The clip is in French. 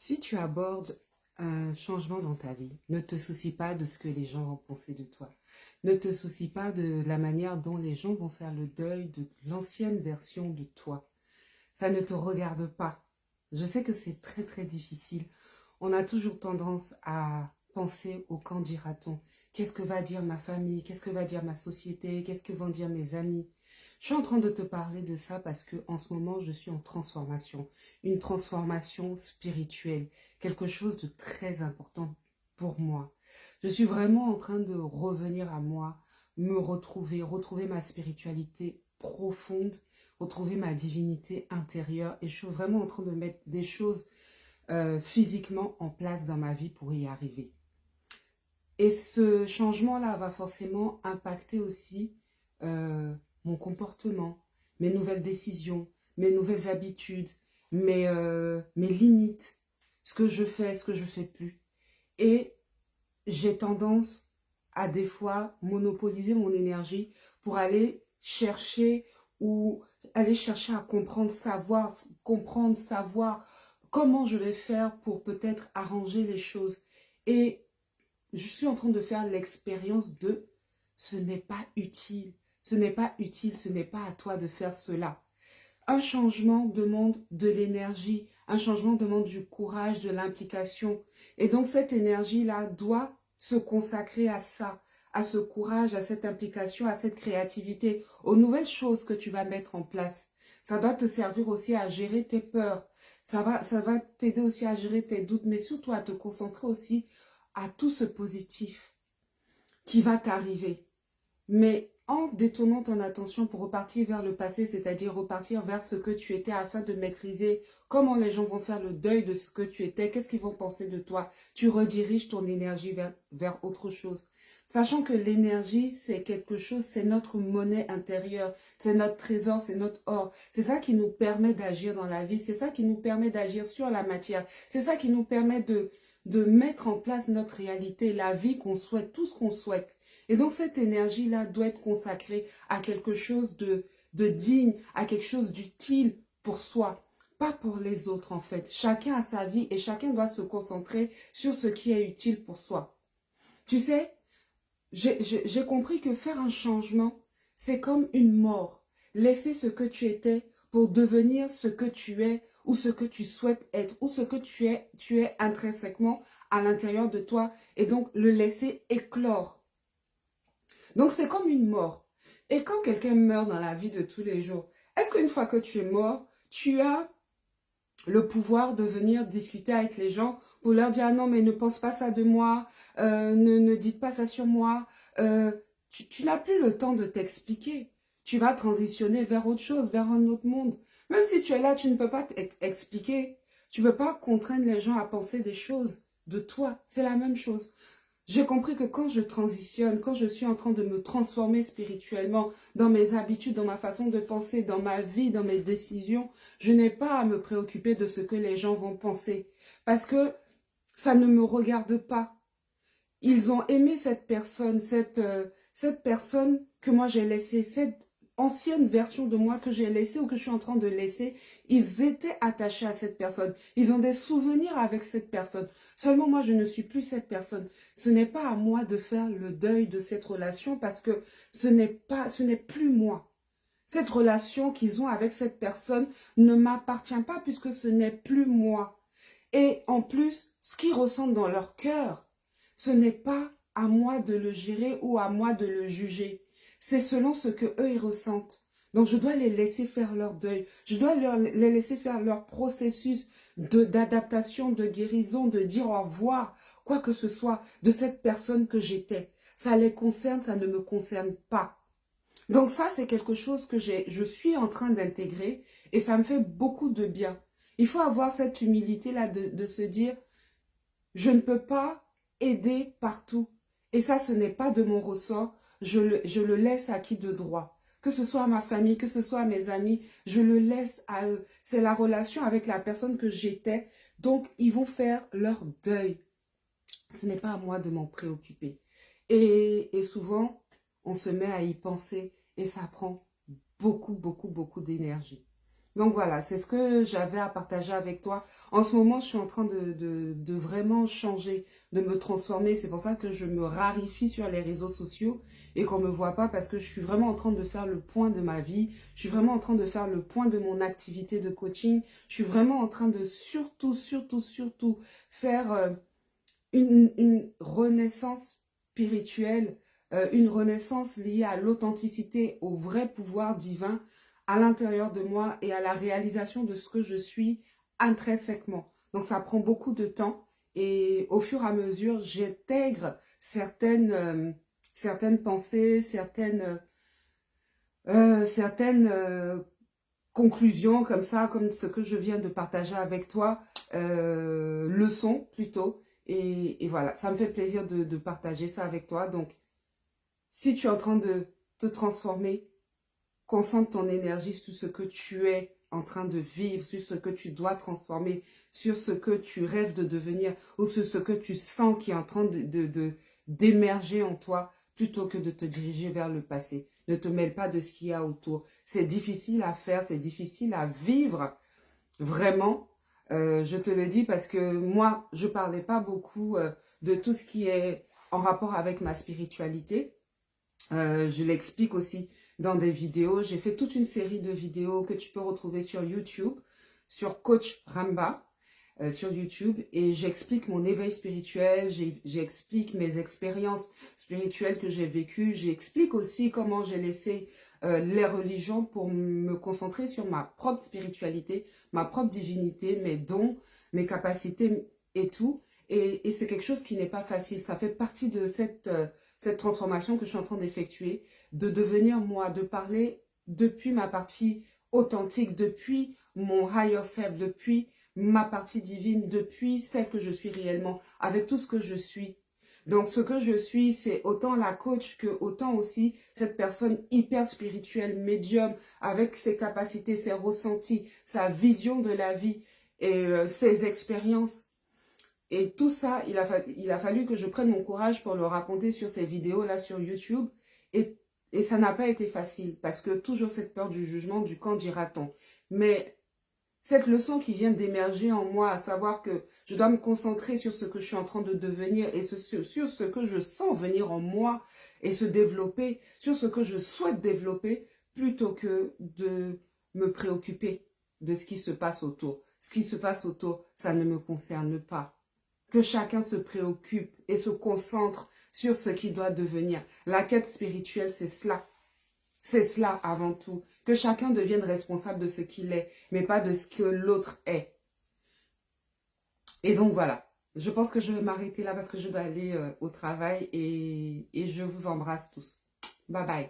Si tu abordes un changement dans ta vie, ne te soucie pas de ce que les gens vont penser de toi. Ne te soucie pas de la manière dont les gens vont faire le deuil de l'ancienne version de toi. Ça ne te regarde pas. Je sais que c'est très très difficile. On a toujours tendance à penser au qu'en dira-t-on. Qu'est-ce que va dire ma famille? Qu'est-ce que va dire ma société? Qu'est-ce que vont dire mes amis? Je suis en train de te parler de ça parce que en ce moment, je suis en transformation. Une transformation spirituelle. Quelque chose de très important pour moi. Je suis vraiment en train de revenir à moi, me retrouver ma spiritualité profonde, retrouver ma divinité intérieure. Et je suis vraiment en train de mettre des choses physiquement en place dans ma vie pour y arriver. Et ce changement-là va forcément impacter aussi mon comportement, mes nouvelles décisions, mes nouvelles habitudes, mes limites, ce que je fais, ce que je fais plus. Et j'ai tendance à des fois monopoliser mon énergie pour aller chercher ou aller chercher à comprendre, savoir comment je vais faire pour peut-être arranger les choses. Et je suis en train de faire l'expérience de ce n'est pas utile, ce n'est pas utile, ce n'est pas à toi de faire cela. Un changement demande de l'énergie, un changement demande du courage, de l'implication. Et donc cette énergie-là doit se consacrer à ça, à ce courage, à cette implication, à cette créativité, aux nouvelles choses que tu vas mettre en place. Ça doit te servir aussi à gérer tes peurs. Ça va t'aider aussi à gérer tes doutes, mais surtout à te concentrer aussi à tout ce positif qui va t'arriver. Mais en détournant ton attention pour repartir vers le passé, c'est-à-dire repartir vers ce que tu étais afin de maîtriser comment les gens vont faire le deuil de ce que tu étais, qu'est-ce qu'ils vont penser de toi, tu rediriges ton énergie vers autre chose. Sachant que l'énergie, c'est quelque chose, c'est notre monnaie intérieure, c'est notre trésor, c'est notre or. C'est ça qui nous permet d'agir dans la vie, c'est ça qui nous permet d'agir sur la matière, c'est ça qui nous permet de mettre en place notre réalité, la vie qu'on souhaite, tout ce qu'on souhaite. Et donc cette énergie-là doit être consacrée à quelque chose de digne, à quelque chose d'utile pour soi, pas pour les autres en fait. Chacun a sa vie et chacun doit se concentrer sur ce qui est utile pour soi. Tu sais, j'ai compris que faire un changement, c'est comme une mort. Laisser ce que tu étais pour devenir ce que tu es ou ce que tu souhaites être ou ce que tu es intrinsèquement à l'intérieur de toi et donc le laisser éclore. Donc c'est comme une mort. Et quand quelqu'un meurt dans la vie de tous les jours, est-ce qu'une fois que tu es mort, tu as le pouvoir de venir discuter avec les gens pour leur dire « Ah non, mais ne pense pas ça de moi, ne dites pas ça sur moi. Tu n'as plus le temps de t'expliquer. Tu vas transitionner vers autre chose, vers un autre monde. Même si tu es là, tu ne peux pas t'expliquer. Tu ne peux pas contraindre les gens à penser des choses de toi. C'est la même chose. J'ai compris que quand je transitionne, quand je suis en train de me transformer spirituellement dans mes habitudes, dans ma façon de penser, dans ma vie, dans mes décisions, je n'ai pas à me préoccuper de ce que les gens vont penser. Parce que ça ne me regarde pas. Ils ont aimé cette personne, cette personne que moi j'ai laissée, cette ancienne version de moi que j'ai laissée ou que je suis en train de laisser, ils étaient attachés à cette personne. Ils ont des souvenirs avec cette personne. Seulement moi, je ne suis plus cette personne. Ce n'est pas à moi de faire le deuil de cette relation parce que ce n'est plus moi. Cette relation qu'ils ont avec cette personne ne m'appartient pas puisque ce n'est plus moi. Et en plus, ce qu'ils ressentent dans leur cœur, ce n'est pas à moi de le gérer ou à moi de le juger. C'est selon ce que eux ils ressentent. Donc je dois les laisser faire leur deuil. Je dois les laisser faire leur processus d'adaptation, de guérison, de dire au revoir, quoi que ce soit, de cette personne que j'étais. Ça les concerne, ça ne me concerne pas. Donc ça, c'est quelque chose que je suis en train d'intégrer et ça me fait beaucoup de bien. Il faut avoir cette humilité-là de se dire, je ne peux pas aider partout. Et ça, ce n'est pas de mon ressort. Je le laisse à qui de droit. Que ce soit à ma famille, que ce soit à mes amis, je le laisse à eux. C'est la relation avec la personne que j'étais. Donc, ils vont faire leur deuil. Ce n'est pas à moi de m'en préoccuper. Et souvent, on se met à y penser et ça prend beaucoup, beaucoup, beaucoup d'énergie. Donc voilà, c'est ce que j'avais à partager avec toi. En ce moment, je suis en train de vraiment changer, de me transformer. C'est pour ça que je me raréfie sur les réseaux sociaux et qu'on ne me voit pas parce que je suis vraiment en train de faire le point de ma vie. Je suis vraiment en train de faire le point de mon activité de coaching. Je suis vraiment en train de surtout faire une renaissance spirituelle, une renaissance liée à l'authenticité, au vrai pouvoir divin à l'intérieur de moi et à la réalisation de ce que je suis intrinsèquement. Donc ça prend beaucoup de temps et au fur et à mesure, j'intègre certaines pensées, certaines conclusions comme ça, comme ce que je viens de partager avec toi, leçons plutôt. Et voilà, ça me fait plaisir de partager ça avec toi. Donc, si tu es en train de te transformer, concentre ton énergie sur ce que tu es en train de vivre, sur ce que tu dois transformer, sur ce que tu rêves de devenir ou sur ce que tu sens qui est en train d'émerger en toi plutôt que de te diriger vers le passé. Ne te mêle pas de ce qu'il y a autour. C'est difficile à faire, c'est difficile à vivre, vraiment. Je te le dis parce que moi, je parlais pas beaucoup de tout ce qui est en rapport avec ma spiritualité. Je l'explique aussi dans des vidéos. J'ai fait toute une série de vidéos que tu peux retrouver sur YouTube, sur Coach Ramba, sur YouTube. Et j'explique mon éveil spirituel, j'explique mes expériences spirituelles que j'ai vécues. J'explique aussi comment j'ai laissé les religions pour me concentrer sur ma propre spiritualité, ma propre divinité, mes dons, mes capacités et tout. Et c'est quelque chose qui n'est pas facile. Ça fait partie de cette transformation que je suis en train d'effectuer, de devenir moi, de parler depuis ma partie authentique, depuis mon higher self, depuis ma partie divine, depuis celle que je suis réellement, avec tout ce que je suis. Donc, ce que je suis, c'est autant la coach que autant aussi cette personne hyper spirituelle, médium, avec ses capacités, ses ressentis, sa vision de la vie et ses expériences. Et tout ça, il a fallu que je prenne mon courage pour le raconter sur ces vidéos-là sur YouTube. Et ça n'a pas été facile parce que toujours cette peur du jugement, du quand dira-t-on. Mais cette leçon qui vient d'émerger en moi, à savoir que je dois me concentrer sur ce que je suis en train de devenir et sur ce que je sens venir en moi et se développer, sur ce que je souhaite développer, plutôt que de me préoccuper de ce qui se passe autour. Ce qui se passe autour, ça ne me concerne pas. Que chacun se préoccupe et se concentre sur ce qu'il doit devenir. La quête spirituelle, c'est cela. C'est cela avant tout. Que chacun devienne responsable de ce qu'il est, mais pas de ce que l'autre est. Et donc voilà. Je pense que je vais m'arrêter là parce que je dois aller au travail et je vous embrasse tous. Bye bye.